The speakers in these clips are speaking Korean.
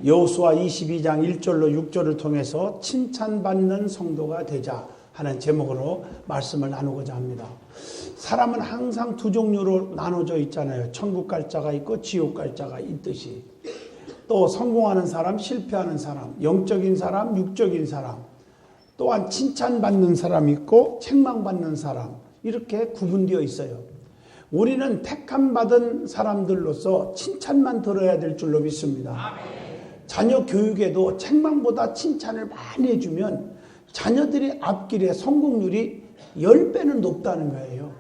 여호수아 22장 1절로 6절을 통해서 칭찬받는 성도가 되자 하는 제목으로 말씀을 나누고자 합니다. 사람은 항상 두 종류로 나눠져 있잖아요. 천국 갈 자가 있고 지옥 갈 자가 있듯이. 또 성공하는 사람, 실패하는 사람, 영적인 사람, 육적인 사람, 또한 칭찬받는 사람 있고 책망받는 사람, 이렇게 구분되어 있어요. 우리는 택함받은 사람들로서 칭찬만 들어야 될 줄로 믿습니다. 자녀 교육에도 책망보다 칭찬을 많이 해주면 자녀들이 앞길에 성공률이 10배는 높다는 거예요.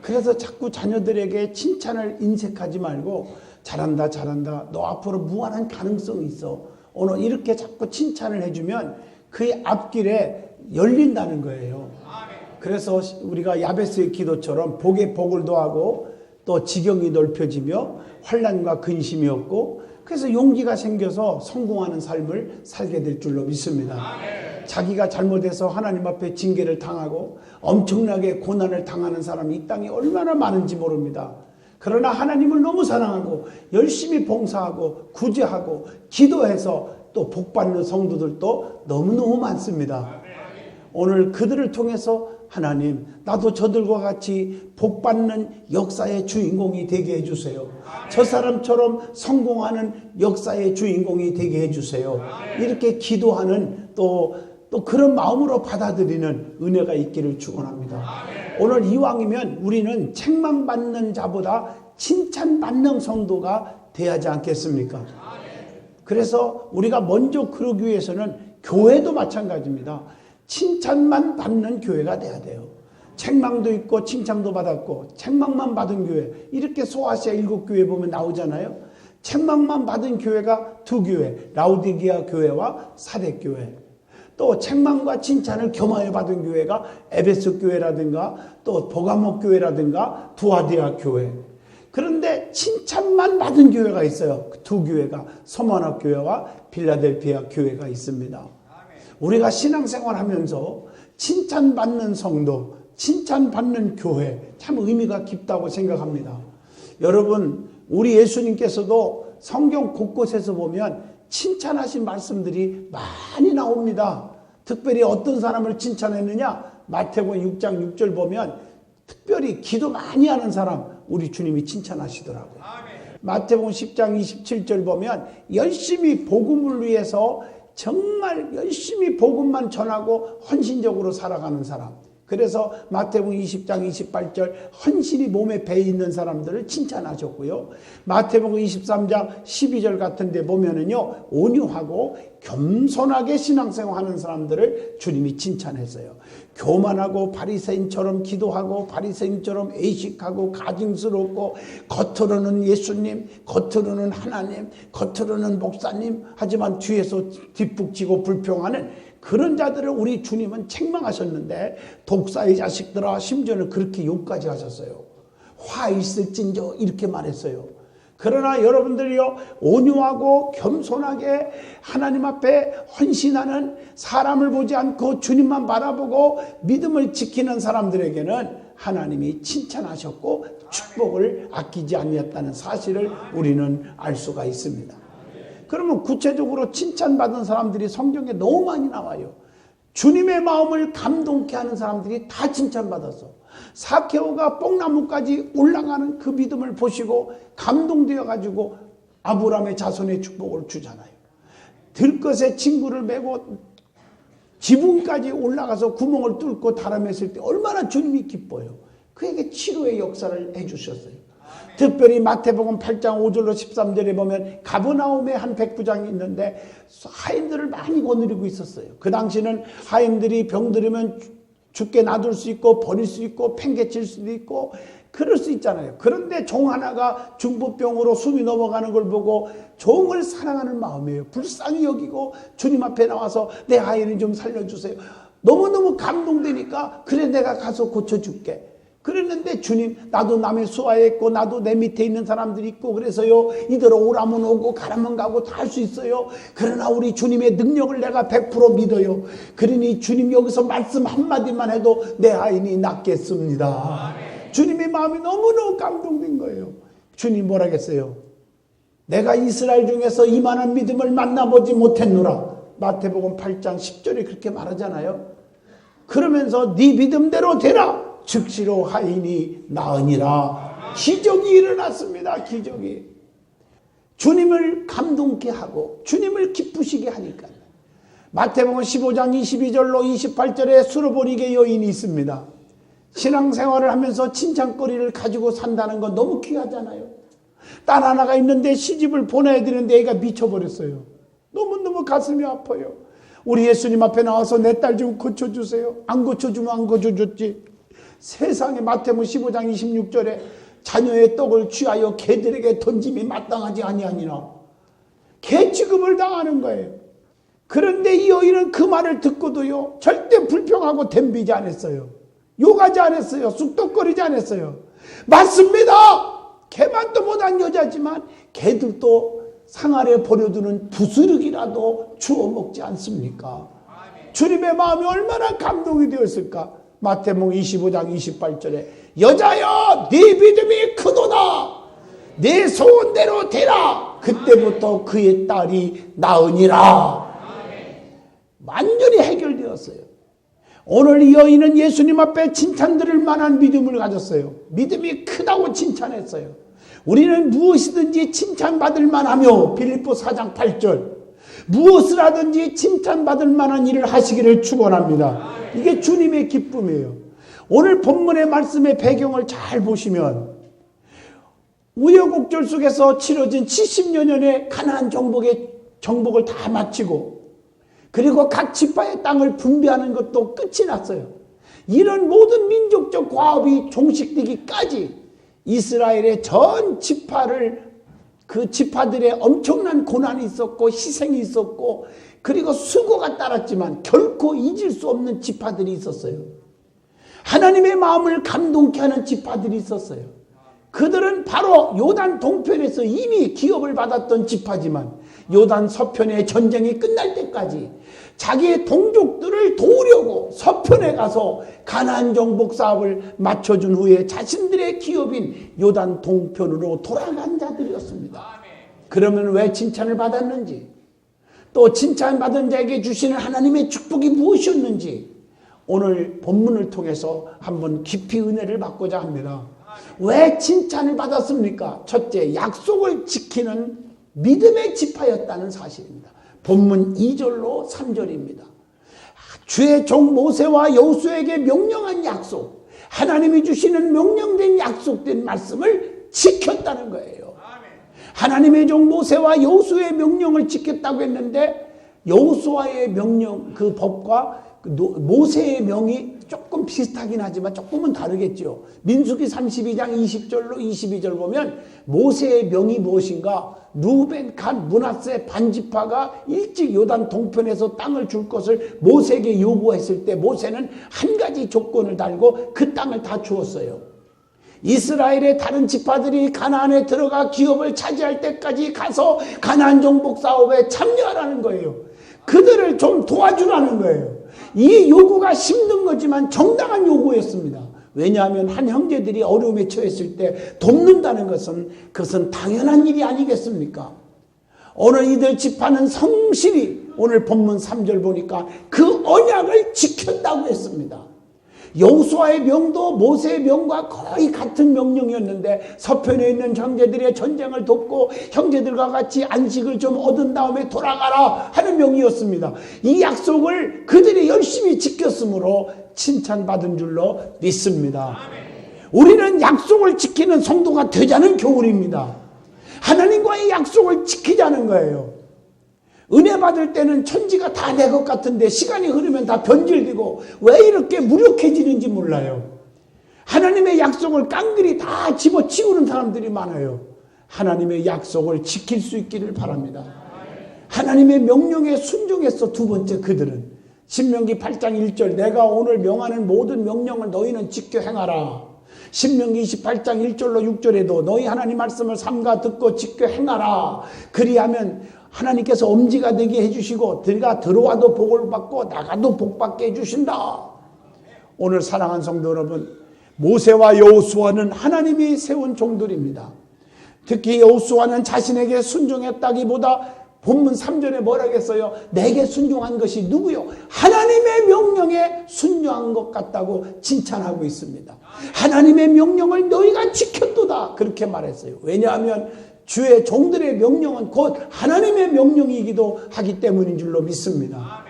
그래서 자꾸 자녀들에게 칭찬을 인색하지 말고 잘한다 잘한다, 너 앞으로 무한한 가능성이 있어, 오늘 이렇게 자꾸 칭찬을 해주면 그의 앞길에 열린다는 거예요. 그래서 우리가 야베스의 기도처럼 복에 복을 더하고 또 지경이 넓혀지며 환난과 근심이 없고, 그래서 용기가 생겨서 성공하는 삶을 살게 될 줄로 믿습니다. 자기가 잘못해서 하나님 앞에 징계를 당하고 엄청나게 고난을 당하는 사람이 이 땅에 얼마나 많은지 모릅니다. 그러나 하나님을 너무 사랑하고 열심히 봉사하고 구제하고 기도해서 또 복받는 성도들도 너무너무 많습니다. 오늘 그들을 통해서 하나님, 나도 저들과 같이 복받는 역사의 주인공이 되게 해주세요. 저 사람처럼 성공하는 역사의 주인공이 되게 해주세요. 이렇게 기도하는 또 그런 마음으로 받아들이는 은혜가 있기를 축원합니다. 오늘 이왕이면 우리는 책망받는 자보다 칭찬받는 성도가 돼야지 않겠습니까? 그래서 우리가 먼저 그러기 위해서는 교회도 마찬가지입니다. 칭찬만 받는 교회가 돼야 돼요. 책망도 있고 칭찬도 받았고 책망만 받은 교회, 이렇게 소아시아 7교회 보면 나오잖아요. 책망만 받은 교회가 두 교회, 라우디게아 교회와 사대 교회. 또 책망과 칭찬을 겸하여 받은 교회가 에베소 교회라든가 또 보가모 교회라든가 두아디아 교회. 그런데 칭찬만 받은 교회가 있어요. 두 교회가 서머나 교회와 필라델피아 교회가 있습니다. 우리가 신앙생활 하면서 칭찬받는 성도, 칭찬받는 교회, 참 의미가 깊다고 생각합니다. 여러분, 우리 예수님께서도 성경 곳곳에서 보면 칭찬하신 말씀들이 많이 나옵니다. 특별히 어떤 사람을 칭찬했느냐? 마태복음 6장 6절 보면 특별히 기도 많이 하는 사람, 우리 주님이 칭찬하시더라고요. 마태복음 10장 27절 보면 열심히 복음을 위해서 정말 열심히 복음만 전하고 헌신적으로 살아가는 사람. 그래서 마태복음 20장 28절 헌신이 몸에 배 있는 사람들을 칭찬하셨고요. 마태복음 23장 12절 같은 데 보면은요, 온유하고 겸손하게 신앙생활하는 사람들을 주님이 칭찬했어요. 교만하고 바리새인처럼 기도하고 바리새인처럼 의식하고 가증스럽고 겉으로는 예수님, 겉으로는 하나님, 겉으로는 목사님, 하지만 뒤에서 뒷북지고 불평하는 그런 자들을 우리 주님은 책망하셨는데, 독사의 자식들아, 심지어는 그렇게 욕까지 하셨어요. 화 있을진저 이렇게 말했어요. 그러나 여러분들이요, 온유하고 겸손하게 하나님 앞에 헌신하는, 사람을 보지 않고 주님만 바라보고 믿음을 지키는 사람들에게는 하나님이 칭찬하셨고 축복을 아끼지 아니했다는 사실을 우리는 알 수가 있습니다. 그러면 구체적으로 칭찬받은 사람들이 성경에 너무 많이 나와요. 주님의 마음을 감동케 하는 사람들이 다 칭찬받았어. 사케오가 뽕나무까지 올라가는 그 믿음을 보시고 감동되어 가지고 아브라함의 자손의 축복을 주잖아요. 들것에 친구를 메고 지붕까지 올라가서 구멍을 뚫고 다람했을 때 얼마나 주님이 기뻐요. 그에게 치료의 역사를 해주셨어요. 특별히 마태복음 8장 5절로 13절에 보면 가버나움에 한 백부장이 있는데 하인들을 많이 거느리고 있었어요. 그 당시는 하인들이 병들으면 죽게 놔둘 수 있고 버릴 수 있고 팽개칠 수도 있고 그럴 수 있잖아요. 그런데 종 하나가 중풍병으로 숨이 넘어가는 걸 보고 종을 사랑하는 마음이에요. 불쌍히 여기고 주님 앞에 나와서 내 하인을 좀 살려주세요. 너무너무 감동되니까 그래 내가 가서 고쳐줄게. 그랬는데 주님, 나도 남의 수하에 있고 나도 내 밑에 있는 사람들이 있고 그래서요, 이대로 오라면 오고 가라면 가고 다 할 수 있어요. 그러나 우리 주님의 능력을 내가 100% 믿어요. 그러니 주님 여기서 말씀 한마디만 해도 내 하인이 낫겠습니다. 주님의 마음이 너무너무 감동된 거예요. 주님 뭐라겠어요? 내가 이스라엘 중에서 이만한 믿음을 만나보지 못했노라. 마태복음 8장 10절에 그렇게 말하잖아요. 그러면서 네 믿음대로 되라. 즉시로 하인이 나으니라. 기적이 일어났습니다. 기적이. 주님을 감동케 하고 주님을 기쁘시게 하니까. 마태복음 15장 22절로 28절에 수로보니게 여인이 있습니다. 신앙생활을 하면서 칭찬거리를 가지고 산다는 건 너무 귀하잖아요. 딸 하나가 있는데 시집을 보내야 되는데 애가 미쳐버렸어요. 너무너무 가슴이 아파요. 우리 예수님 앞에 나와서 내 딸 좀 고쳐주세요. 안 고쳐주면 안 고쳐줬지. 세상에 마태복음 15장 26절에 자녀의 떡을 취하여 개들에게 던짐이 마땅하지 아니하니라. 개 취급을 당하는 거예요. 그런데 이 여인은 그 말을 듣고도요, 절대 불평하고 덤비지 않았어요. 욕하지 않았어요. 쑥덕거리지 않았어요. 맞습니다. 개만도 못한 여자지만 개들도 상 아래 버려두는 부스러기라도 주워 먹지 않습니까? 주님의 마음이 얼마나 감동이 되었을까? 마태복음 25장 28절에 여자여 네 믿음이 크도다. 네 소원대로 되라. 그때부터 그의 딸이 나으니라. 완전히 해결되었어요. 오늘 이 여인은 예수님 앞에 칭찬 들을 만한 믿음을 가졌어요. 믿음이 크다고 칭찬했어요. 우리는 무엇이든지 칭찬받을 만하며 빌립보 4장 8절 무엇을 하든지 칭찬받을 만한 일을 하시기를 축원합니다. 이게 주님의 기쁨이에요. 오늘 본문의 말씀의 배경을 잘 보시면 우여곡절 속에서 치러진 70여 년의 가나안 정복을 다 마치고 그리고 각 지파의 땅을 분배하는 것도 끝이 났어요. 이런 모든 민족적 과업이 종식되기까지 이스라엘의 전 지파를 그 지파들의 엄청난 고난이 있었고 희생이 있었고 그리고 수고가 따랐지만 결코 잊을 수 없는 지파들이 있었어요. 하나님의 마음을 감동케 하는 지파들이 있었어요. 그들은 바로 요단 동편에서 이미 기업을 받았던 지파지만 요단 서편의 전쟁이 끝날 때까지 자기의 동족들을 도우려고 서편에 가서 가나안 정복 사업을 맞춰준 후에 자신들의 기업인 요단 동편으로 돌아간 자들이었습니다. 그러면 왜 칭찬을 받았는지, 또 칭찬받은 자에게 주시는 하나님의 축복이 무엇이었는지 오늘 본문을 통해서 한번 깊이 은혜를 받고자 합니다. 왜 칭찬을 받았습니까? 첫째, 약속을 지키는 믿음의 지파였다는 사실입니다. 본문 2절로 3절입니다. 주의 종 모세와 여호수아에게 명령한 약속, 하나님이 주시는 명령된 약속된 말씀을 지켰다는 거예요. 하나님의 종 모세와 여호수아의 명령을 지켰다고 했는데 여호수아의 명령, 그 법과 모세의 명이 조금 비슷하긴 하지만 조금은 다르겠죠. 민수기 32장 20절로 22절 보면 모세의 명이 무엇인가? 루벤, 갓, 므낫세 반지파가 일찍 요단 동편에서 땅을 줄 것을 모세에게 요구했을 때 모세는 한 가지 조건을 달고 그 땅을 다 주었어요. 이스라엘의 다른 지파들이 가나안에 들어가 기업을 차지할 때까지 가서 가나안 정복 사업에 참여하라는 거예요. 그들을 좀 도와주라는 거예요. 이 요구가 힘든 거지만 정당한 요구였습니다. 왜냐하면 한 형제들이 어려움에 처했을 때 돕는다는 것은 그것은 당연한 일이 아니겠습니까? 오늘 이들 지파는 성실히 오늘 본문 3절 보니까 그 언약을 지켰다고 했습니다. 여호수아의 명도 모세의 명과 거의 같은 명령이었는데 서편에 있는 형제들의 전쟁을 돕고 형제들과 같이 안식을 좀 얻은 다음에 돌아가라 하는 명이었습니다. 이 약속을 그들이 열심히 지켰으므로 칭찬받은 줄로 믿습니다. 우리는 약속을 지키는 성도가 되자는 교훈입니다. 하나님과의 약속을 지키자는 거예요. 은혜 받을 때는 천지가 다 내 것 같은데 시간이 흐르면 다 변질되고 왜 이렇게 무력해지는지 몰라요. 하나님의 약속을 깡그리 다 집어치우는 사람들이 많아요. 하나님의 약속을 지킬 수 있기를 바랍니다. 하나님의 명령에 순종했어. 두 번째, 그들은 신명기 8장 1절 내가 오늘 명하는 모든 명령을 너희는 지켜 행하라. 신명기 28장 1절로 6절에도 너희 하나님 말씀을 삼가 듣고 지켜 행하라. 그리하면 하나님께서 엄지가 되게 해주시고 너희가 들어와도 복을 받고 나가도 복 받게 해주신다. 오늘 사랑하는 성도 여러분, 모세와 여호수아는 하나님이 세운 종들입니다. 특히 여호수아는 자신에게 순종했다기보다 본문 3절에 뭐라겠어요? 내게 순종한 것이 누구요? 하나님의 명령에 순종한 것 같다고 칭찬하고 있습니다. 하나님의 명령을 너희가 지켰도다 그렇게 말했어요. 왜냐하면 주의 종들의 명령은 곧 하나님의 명령이기도 하기 때문인 줄로 믿습니다.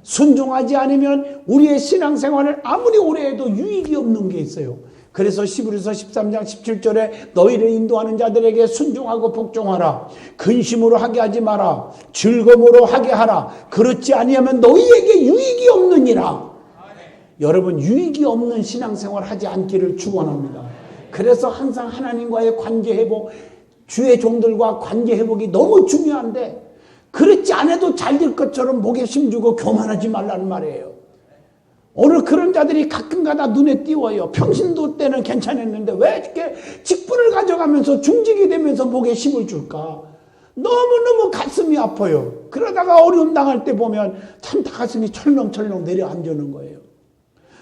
순종하지 않으면 우리의 신앙생활을 아무리 오래 해도 유익이 없는 게 있어요. 그래서 히브리서 13장 17절에 너희를 인도하는 자들에게 순종하고 복종하라. 근심으로 하게 하지 마라. 즐거움으로 하게 하라. 그렇지 아니하면 너희에게 유익이 없느니라. 여러분, 유익이 없는 신앙생활 하지 않기를 축원합니다. 그래서 항상 하나님과의 관계 회복, 주의 종들과 관계 회복이 너무 중요한데 그렇지 않아도 잘 될 것처럼 목에 힘주고 교만하지 말라는 말이에요. 오늘 그런 자들이 가끔가다 눈에 띄워요. 평신도 때는 괜찮았는데 왜 이렇게 직분을 가져가면서 중직이 되면서 목에 힘을 줄까? 너무너무 가슴이 아파요. 그러다가 어려움 당할 때 보면 참 다 가슴이 철렁철렁 내려앉는 거예요.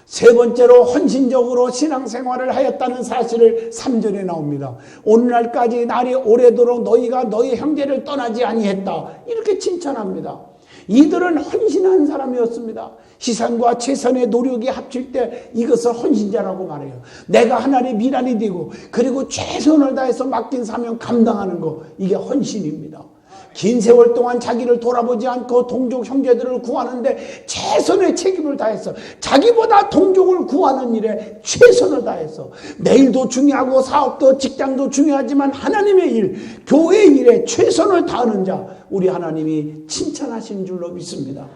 세 번째로 헌신적으로 신앙생활을 하였다는 사실을 3절에 나옵니다. 오늘날까지 날이 오래도록 너희가 너희 형제를 떠나지 아니했다. 이렇게 칭찬합니다. 이들은 헌신한 사람이었습니다. 희생과 최선의 노력이 합칠 때 이것을 헌신자라고 말해요. 내가 하나님의 미랄이 되고 그리고 최선을 다해서 맡긴 사명 감당하는 거, 이게 헌신입니다. 긴 세월 동안 자기를 돌아보지 않고 동족 형제들을 구하는데 최선의 책임을 다해서 자기보다 동족을 구하는 일에 최선을 다해서 내일도 중요하고 사업도 직장도 중요하지만 하나님의 일, 교회의 일에 최선을 다하는 자, 우리 하나님이 칭찬하신 줄로 믿습니다.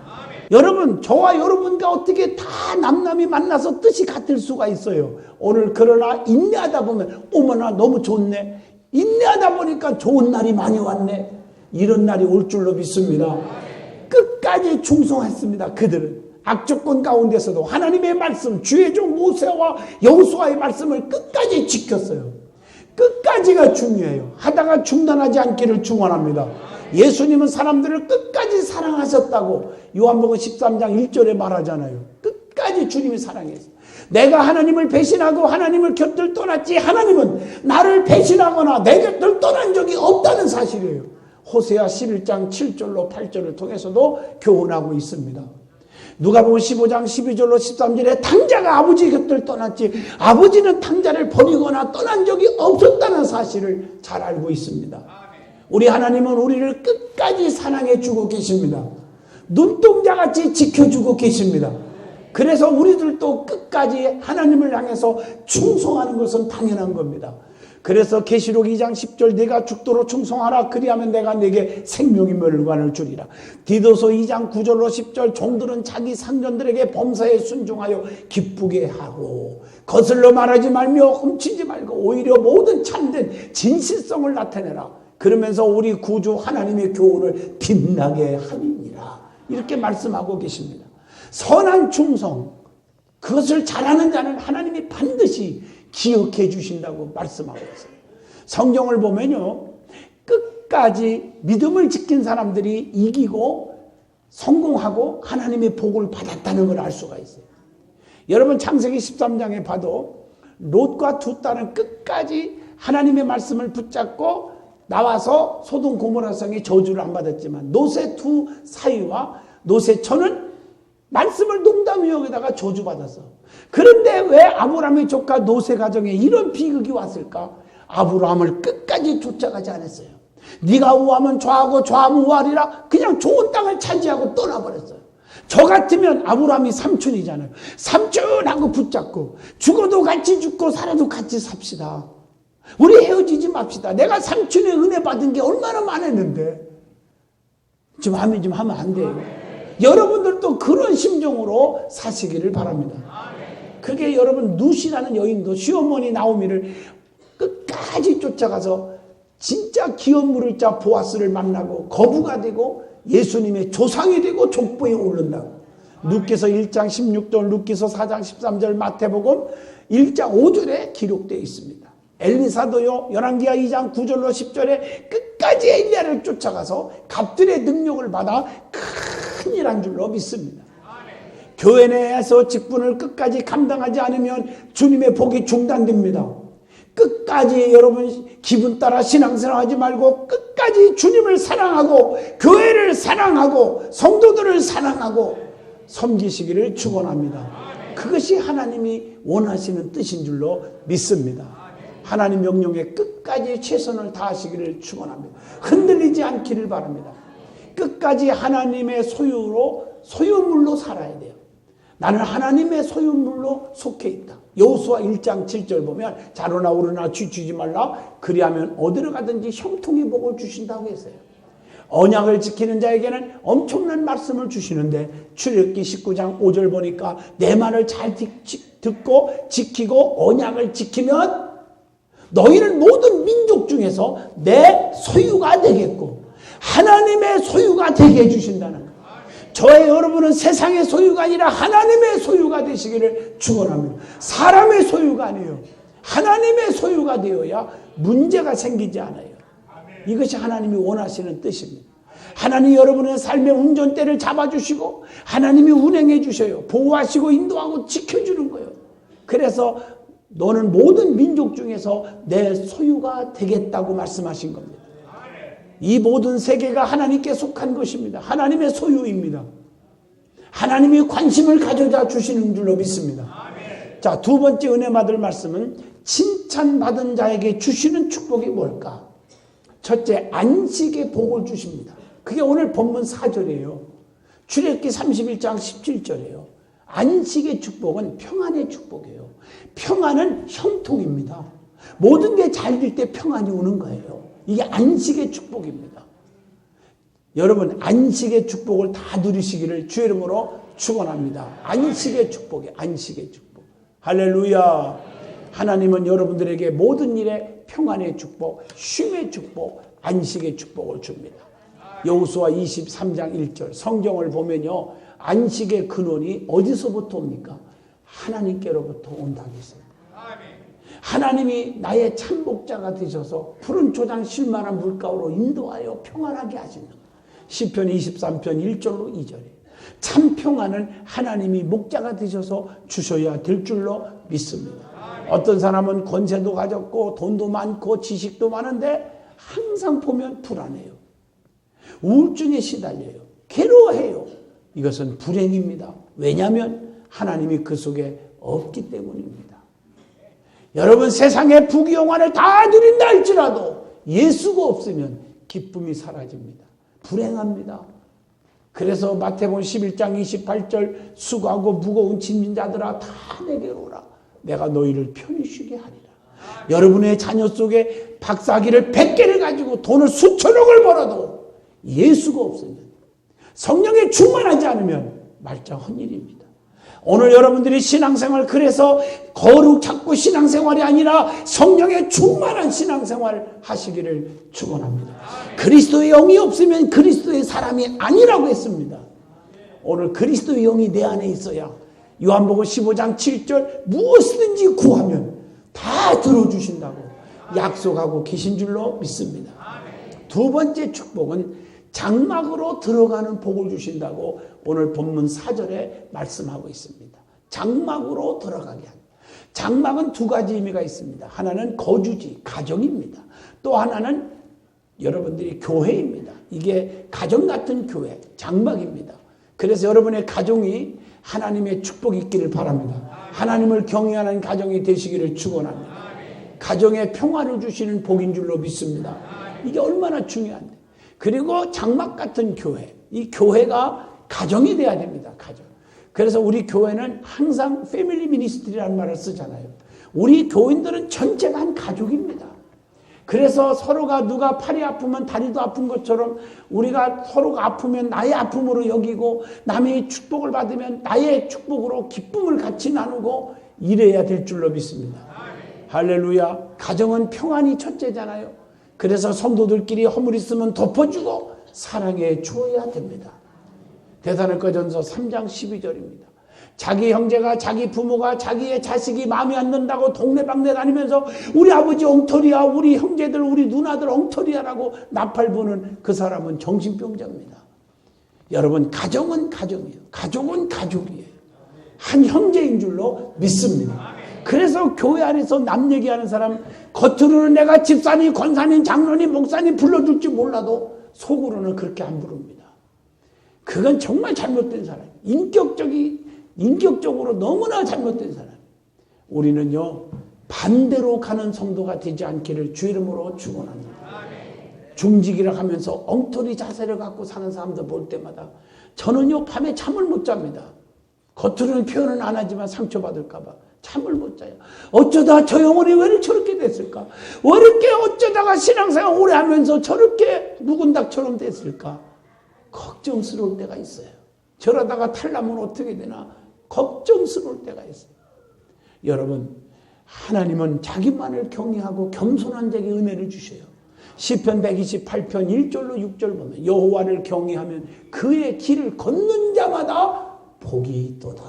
여러분, 저와 여러분과 어떻게 다 남남이 만나서 뜻이 같을 수가 있어요. 오늘 그러나 인내하다 보면 어머나 너무 좋네, 인내하다 보니까 좋은 날이 많이 왔네, 이런 날이 올 줄로 믿습니다. 끝까지 충성했습니다. 그들은 악조건 가운데서도 하나님의 말씀, 주의 종 모세와 여호수아의 말씀을 끝까지 지켰어요. 끝까지가 중요해요. 하다가 중단하지 않기를 축원합니다. 예수님은 사람들을 끝까지 사랑하셨다고 요한복음 13장 1절에 말하잖아요. 끝까지 주님이 사랑했어요. 내가 하나님을 배신하고 하나님을 곁을 떠났지 하나님은 나를 배신하거나 내 곁을 떠난 적이 없다는 사실이에요. 호세아 11장 7절로 8절을 통해서도 교훈하고 있습니다. 누가복음 15장 12절로 13절에 탕자가 아버지 곁을 떠났지 아버지는 탕자를 버리거나 떠난 적이 없었다는 사실을 잘 알고 있습니다. 우리 하나님은 우리를 끝까지 사랑해 주고 계십니다. 눈동자같이 지켜주고 계십니다. 그래서 우리들도 끝까지 하나님을 향해서 충성하는 것은 당연한 겁니다. 그래서 계시록 2장 10절 내가 죽도록 충성하라 그리하면 내가 내게 생명의 멸관을 주리라. 디도서 2장 9절로 10절 종들은 자기 상전들에게 범사에 순종하여 기쁘게 하고 거슬러 말하지 말며 훔치지 말고 오히려 모든 참된 진실성을 나타내라. 그러면서 우리 구주 하나님의 교훈을 빛나게 하리니라. 이렇게 말씀하고 계십니다. 선한 충성, 그것을 잘하는 자는 하나님이 반드시 기억해 주신다고 말씀하고 있어요. 성경을 보면요, 끝까지 믿음을 지킨 사람들이 이기고 성공하고 하나님의 복을 받았다는 걸 알 수가 있어요. 여러분, 창세기 13장에 봐도 롯과 두 딸은 끝까지 하나님의 말씀을 붙잡고 나와서 소돔 고모라 성이 저주를 안 받았지만 롯의 두 사위와 롯의 처는 말씀을 농담 여기다가 저주받았어. 그런데 왜 아브라함의 조카 롯의 가정에 이런 비극이 왔을까? 아브라함을 끝까지 쫓아가지 않았어요. 네가 우하면 좌하고 좌하면 우하리라, 그냥 좋은 땅을 차지하고 떠나버렸어요. 저 같으면 아브라함이 삼촌이잖아요. 삼촌하고 붙잡고 죽어도 같이 죽고 살아도 같이 삽시다. 우리 헤어지지 맙시다. 내가 삼촌의 은혜 받은 게 얼마나 많았는데 좀 하면 안 돼요. 여러분들도 그런 심정으로 사시기를 바랍니다. 그게 여러분 룻이라는 여인도 시어머니 나오미를 끝까지 쫓아가서 진짜 기업 물을 자 보아스를 만나고 거부가 되고 예수님의 조상이 되고 족보에 오른다고. 룻기서 1장 16절, 룻기서 4장 13절, 마태복음 1장 5절에 기록되어 있습니다. 엘리사도요, 열왕기하 2장 9절로 10절에 끝까지 엘리야를 쫓아가서 갑들의 능력을 받아 큰일 한 줄로 믿습니다. 교회 내에서 직분을 끝까지 감당하지 않으면 주님의 복이 중단됩니다. 끝까지 여러분 기분 따라 신앙생활하지 말고 끝까지 주님을 사랑하고 교회를 사랑하고 성도들을 사랑하고 섬기시기를 축원합니다. 그것이 하나님이 원하시는 뜻인 줄로 믿습니다. 하나님 명령에 끝까지 최선을 다하시기를 축원합니다. 흔들리지 않기를 바랍니다. 끝까지 하나님의 소유물로 살아야 돼요. 나는 하나님의 소유물로 속해 있다. 여호수아 1장 7절 보면 자로나 오르나 쥐지 말라 그리하면 어디로 가든지 형통의 복을 주신다고 했어요. 언약을 지키는 자에게는 엄청난 말씀을 주시는데 출애굽기 19장 5절 보니까 내 말을 잘 듣고 지키고 언약을 지키면 너희는 모든 민족 중에서 내 소유가 되겠고 하나님의 소유가 되게 해주신다는 거예요. 저의 여러분은 세상의 소유가 아니라 하나님의 소유가 되시기를 축원합니다. 사람의 소유가 아니에요. 하나님의 소유가 되어야 문제가 생기지 않아요. 이것이 하나님이 원하시는 뜻입니다. 하나님이 여러분의 삶의 운전대를 잡아주시고 하나님이 운행해 주셔요. 보호하시고 인도하고 지켜주는 거예요. 그래서 너는 모든 민족 중에서 내 소유가 되겠다고 말씀하신 겁니다. 이 모든 세계가 하나님께 속한 것입니다. 하나님의 소유입니다. 하나님이 관심을 가져다 주시는 줄로 믿습니다. 자, 두 번째 은혜 받을 말씀은 칭찬받은 자에게 주시는 축복이 뭘까? 첫째, 안식의 복을 주십니다. 그게 오늘 본문 4절이에요. 출애굽기 31장 17절이에요. 안식의 축복은 평안의 축복이에요. 평안은 형통입니다. 모든 게 잘 될 때 평안이 오는 거예요. 이게 안식의 축복입니다. 여러분 안식의 축복을 다 누리시기를 주의 이름으로 축원합니다. 안식의 축복이 안식의 축복. 할렐루야. 하나님은 여러분들에게 모든 일에 평안의 축복, 쉼의 축복, 안식의 축복을 줍니다. 여호수아 23장 1절 성경을 보면요. 안식의 근원이 어디서부터 옵니까? 하나님께로부터 온다고 했어요. 하나님이 나의 참복자가 되셔서 푸른 초장 쉴만한 물가로 인도하여 평안하게 하시는 거예요. 시편 23편 1절로 2절이에요. 참 평안은 하나님이 목자가 되셔서 주셔야 될 줄로 믿습니다. 어떤 사람은 권세도 가졌고 돈도 많고 지식도 많은데 항상 보면 불안해요. 우울증에 시달려요. 괴로워해요. 이것은 불행입니다. 왜냐하면 하나님이 그 속에 없기 때문입니다. 여러분 세상의 부귀영화를 다 누린다 할지라도 예수가 없으면 기쁨이 사라집니다. 불행합니다. 그래서 마태복음 11장 28절 수고하고 무거운 짐진 자들아 다 내게로 오라. 내가 너희를 편히 쉬게 하리라. 여러분의 자녀 속에 박사기를 100개를 가지고 돈을 수천억을 벌어도 예수가 없으면 성령에 충만하지 않으면 말짱 헛일입니다. 오늘 여러분들이 신앙생활 그래서 거룩 찾고 신앙생활이 아니라 성령에 충만한 신앙생활을 하시기를 축원합니다. 그리스도의 영이 없으면 그리스도의 사람이 아니라고 했습니다. 오늘 그리스도의 영이 내 안에 있어야 요한복음 15장 7절 무엇이든지 구하면 다 들어주신다고 약속하고 계신 줄로 믿습니다. 두 번째 축복은 장막으로 들어가는 복을 주신다고 오늘 본문 4절에 말씀하고 있습니다. 장막으로 들어가게 합니다. 장막은 두 가지 의미가 있습니다. 하나는 거주지, 가정입니다. 또 하나는 여러분들이 교회입니다. 이게 가정 같은 교회, 장막입니다. 그래서 여러분의 가정이 하나님의 축복이 있기를 바랍니다. 하나님을 경외하는 가정이 되시기를 축원합니다. 가정에 평화를 주시는 복인 줄로 믿습니다. 이게 얼마나 중요한데. 그리고 장막 같은 교회, 이 교회가 가정이 돼야 됩니다. 가정. 그래서 우리 교회는 항상 패밀리 미니스트리라는 말을 쓰잖아요. 우리 교인들은 전체가 한 가족입니다. 그래서 서로가 누가 팔이 아프면 다리도 아픈 것처럼 우리가 서로가 아프면 나의 아픔으로 여기고 남의 축복을 받으면 나의 축복으로 기쁨을 같이 나누고 이래야 될 줄로 믿습니다. 할렐루야. 가정은 평안이 첫째잖아요. 그래서 성도들끼리 허물 있으면 덮어주고 사랑해 주어야 됩니다. 데살로니가전서 3장 12절입니다. 자기 형제가 자기 부모가 자기의 자식이 마음에 안 든다고 동네방네 다니면서 우리 아버지 엉터리야, 우리 형제들 우리 누나들 엉터리야라고 나팔 부는 그 사람은 정신병자입니다. 여러분 가정은 가정이에요. 가족은 가족이에요. 한 형제인 줄로 믿습니다. 그래서 교회 안에서 남 얘기하는 사람, 겉으로는 내가 집사님, 권사님, 장로님, 목사님 불러줄지 몰라도 속으로는 그렇게 안 부릅니다. 그건 정말 잘못된 사람, 인격적으로 너무나 잘못된 사람. 우리는요, 반대로 가는 성도가 되지 않기를 주 이름으로 축원합니다. 중직이라 하면서 엉터리 자세를 갖고 사는 사람들 볼 때마다 저는요, 밤에 잠을 못 잡니다. 겉으로는 표현은 안 하지만 상처받을까 봐 잠을 못 자요. 어쩌다 저 영혼이 왜 저렇게 됐을까? 왜 이렇게 어쩌다가 신앙생활 오래 하면서 저렇게 묵은 닭처럼 됐을까? 걱정스러울 때가 있어요. 저러다가 탈나면 어떻게 되나 걱정스러울 때가 있어요. 여러분, 하나님은 자기만을 경외하고 겸손한 자에게 은혜를 주셔요. 시편 128편 1절로 6절 보면 여호와를 경외하면 그의 길을 걷는 자마다 복이 있도다.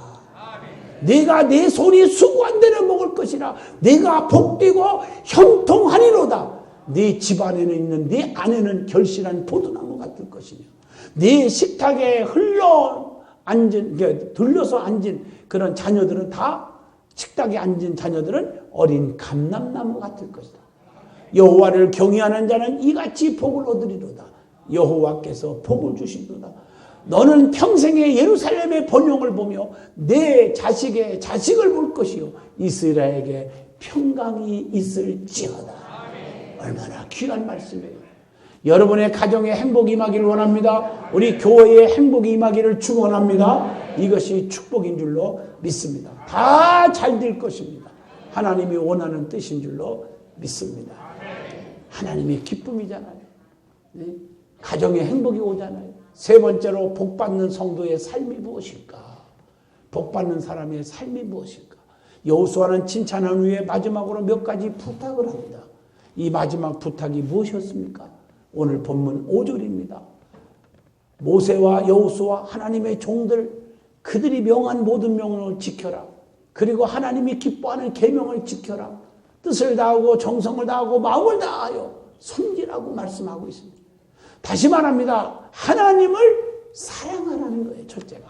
내가 내 손이 수고한 대로 먹을 것이라. 내가 복되고 형통하리로다. 네 집안에는 있는 네 안에는 결실한 포도나무 같을 것이며 네 식탁에 들려서 앉은 그런 자녀들은 다 식탁에 앉은 자녀들은 어린 감람나무 같을 것이다. 여호와를 경외하는 자는 이같이 복을 얻으리로다. 여호와께서 복을 주시도다. 너는 평생에 예루살렘의 번영을 보며 내 자식의 자식을 볼 것이요 이스라엘에게 평강이 있을지어다. 얼마나 귀한 말씀이에요. 여러분의 가정에 행복이 임하기를 원합니다. 우리 교회에 행복이 임하기를 축원합니다. 이것이 축복인 줄로 믿습니다. 다 잘 될 것입니다. 하나님이 원하는 뜻인 줄로 믿습니다. 하나님의 기쁨이잖아요. 네? 가정에 행복이 오잖아요. 세 번째로 복받는 성도의 삶이 무엇일까? 복받는 사람의 삶이 무엇일까? 여호수아는 칭찬한 후에 마지막으로 몇 가지 부탁을 합니다. 이 마지막 부탁이 무엇이었습니까? 오늘 본문 5절입니다. 모세와 여호수아 하나님의 종들 그들이 명한 모든 명령을 지켜라. 그리고 하나님이 기뻐하는 계명을 지켜라. 뜻을 다하고 정성을 다하고 마음을 다하여 섬기라고 말씀하고 있습니다. 다시 말합니다. 하나님을 사랑하라는 거예요. 첫째가.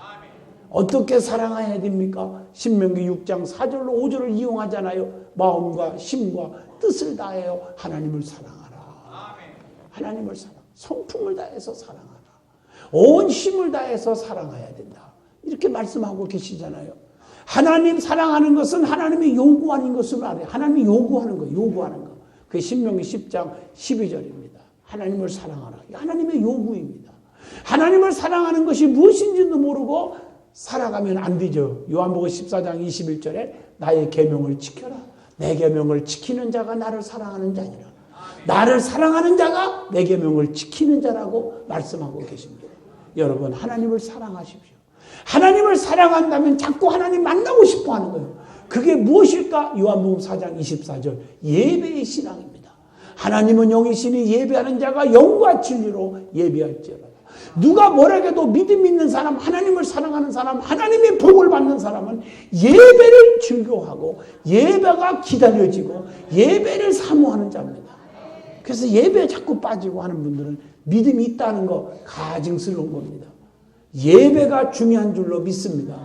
어떻게 사랑해야 됩니까? 신명기 6장 4절로 5절을 이용하잖아요. 마음과 심과 뜻을 다하여 하나님을 사랑하라. 하나님을 성품을 다해서 사랑하라. 온 힘을 다해서 사랑해야 된다. 이렇게 말씀하고 계시잖아요. 하나님 사랑하는 것은 하나님이 요구하는 것을 알아요. 하나님이 요구하는 거, 요구하는 거. 그게 신명기 10장 12절입니다. 하나님을 사랑하라. 하나님의 요구입니다. 하나님을 사랑하는 것이 무엇인지도 모르고 살아가면 안 되죠. 요한복음 14장 21절에 나의 계명을 지켜라. 내 계명을 지키는 자가 나를 사랑하는 자니라. 나를 사랑하는 자가 내 계명을 지키는 자라고 말씀하고 계십니다. 여러분, 하나님을 사랑하십시오. 하나님을 사랑한다면 자꾸 하나님 만나고 싶어 하는 거예요. 그게 무엇일까? 요한복음 4장 24절 예배의 신앙입니다. 하나님은 영이시니 예배하는 자가 영과 진리로 예배할지어다. 누가 뭐라고 해도 믿음 있는 사람, 하나님을 사랑하는 사람, 하나님의 복을 받는 사람은 예배를 즐겨하고 예배가 기다려지고 예배를 사모하는 자입니다. 그래서 예배에 자꾸 빠지고 하는 분들은 믿음이 있다는 거 가증스러운 겁니다. 예배가 중요한 줄로 믿습니다.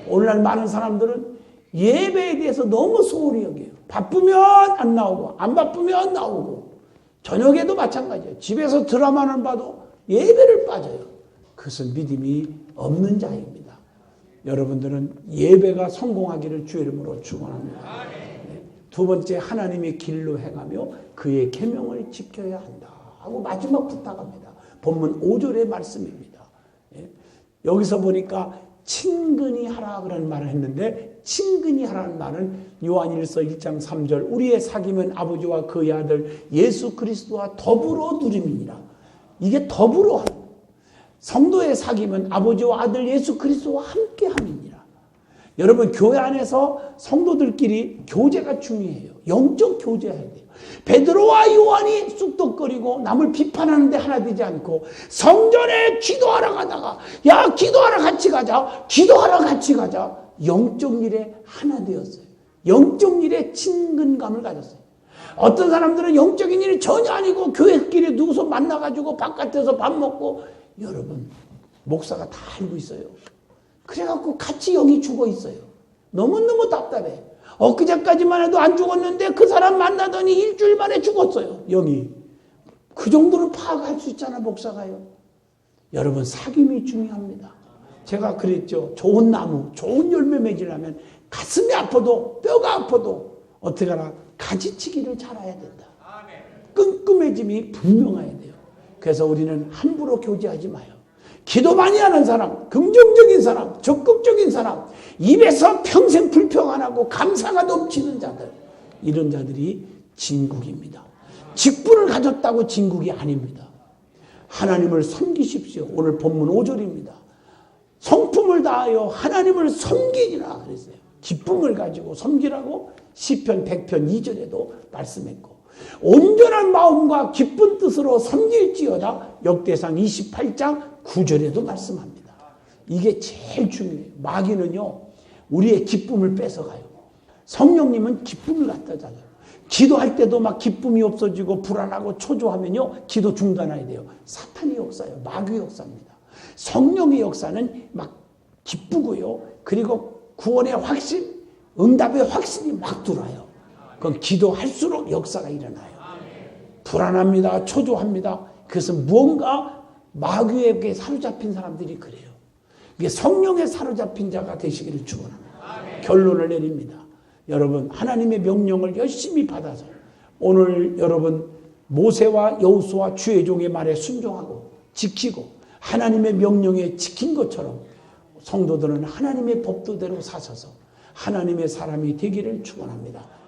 오늘날 많은 사람들은 예배에 대해서 너무 소홀히 여겨요. 바쁘면 안 나오고 안 바쁘면 나오고 저녁에도 마찬가지예요. 집에서 드라마를 봐도 예배를 빠져요. 그것은 믿음이 없는 자입니다. 여러분들은 예배가 성공하기를 주의 이름으로 축원합니다. 두 번째, 하나님의 길로 행하며 그의 계명을 지켜야 한다 하고 마지막 부탁합니다. 본문 5절의 말씀입니다. 여기서 보니까 친근히 하라 그런 말을 했는데 친근히 하라는 말은 요한일서 1장 3절 우리의 사귐은 아버지와 그의 아들 예수 그리스도와 더불어 누림이니라. 이게 더불어 하는 거예요. 성도의 사귐은 아버지와 아들 예수 그리스도와 함께 함이니라. 여러분, 교회 안에서 성도들끼리 교제가 중요해요. 영적 교제해야 돼요. 베드로와 요한이 쑥덕거리고 남을 비판하는데 하나 되지 않고 성전에 기도하러 가다가 야 기도하러 같이 가자, 기도하러 같이 가자. 영적 일에 하나 되었어요. 영적 일에 친근감을 가졌어요. 어떤 사람들은 영적인 일이 전혀 아니고 교회끼리 누구서 만나가지고 바깥에서 밥 먹고, 여러분 목사가 다 알고 있어요. 그래갖고 같이 여기 죽어 있어요. 너무너무 답답해. 엊그제까지만 해도 안 죽었는데 그 사람 만나더니 일주일 만에 죽었어요. 영이. 그 정도는 파악할 수 있잖아, 목사가요. 여러분, 사귐이 중요합니다. 제가 그랬죠. 좋은 나무, 좋은 열매 맺으려면 가슴이 아파도 뼈가 아파도 어떻게 하나 가지치기를 잘해야 된다. 끈끈해짐이 분명해야 돼요. 그래서 우리는 함부로 교제하지 마요. 기도 많이 하는 사람, 긍정적인 사람, 적극적인 사람, 입에서 평생 불평 안 하고 감사가 넘치는 자들, 이런 자들이 진국입니다. 직분을 가졌다고 진국이 아닙니다. 하나님을 섬기십시오. 오늘 본문 5절입니다. 성품을 다하여 하나님을 섬기니라 그랬어요. 기쁨을 가지고 섬기라고 시편 100편 2절에도 말씀했고, 온전한 마음과 기쁜 뜻으로 섬길지어다 역대상 28장 9절에도 말씀합니다. 이게 제일 중요해요. 마귀는요, 우리의 기쁨을 뺏어가요. 성령님은 기쁨을 갖다 줘요. 기도할 때도 막 기쁨이 없어지고 불안하고 초조하면요, 기도 중단해야 돼요. 사탄의 역사예요. 마귀의 역사입니다. 성령의 역사는 막 기쁘고요, 그리고 구원의 확신, 응답의 확신이 막 들어요. 그럼 기도할수록 역사가 일어나요. 불안합니다. 초조합니다. 그것은 무언가 마귀에게 사로잡힌 사람들이 그래요. 이게 성령에 사로잡힌 자가 되시기를 축원합니다. 결론을 내립니다. 여러분, 하나님의 명령을 열심히 받아서 오늘 여러분 모세와 여호수아 주의 종의 말에 순종하고 지키고 하나님의 명령에 지킨 것처럼 성도들은 하나님의 법도대로 사셔서 하나님의 사람이 되기를 축원합니다.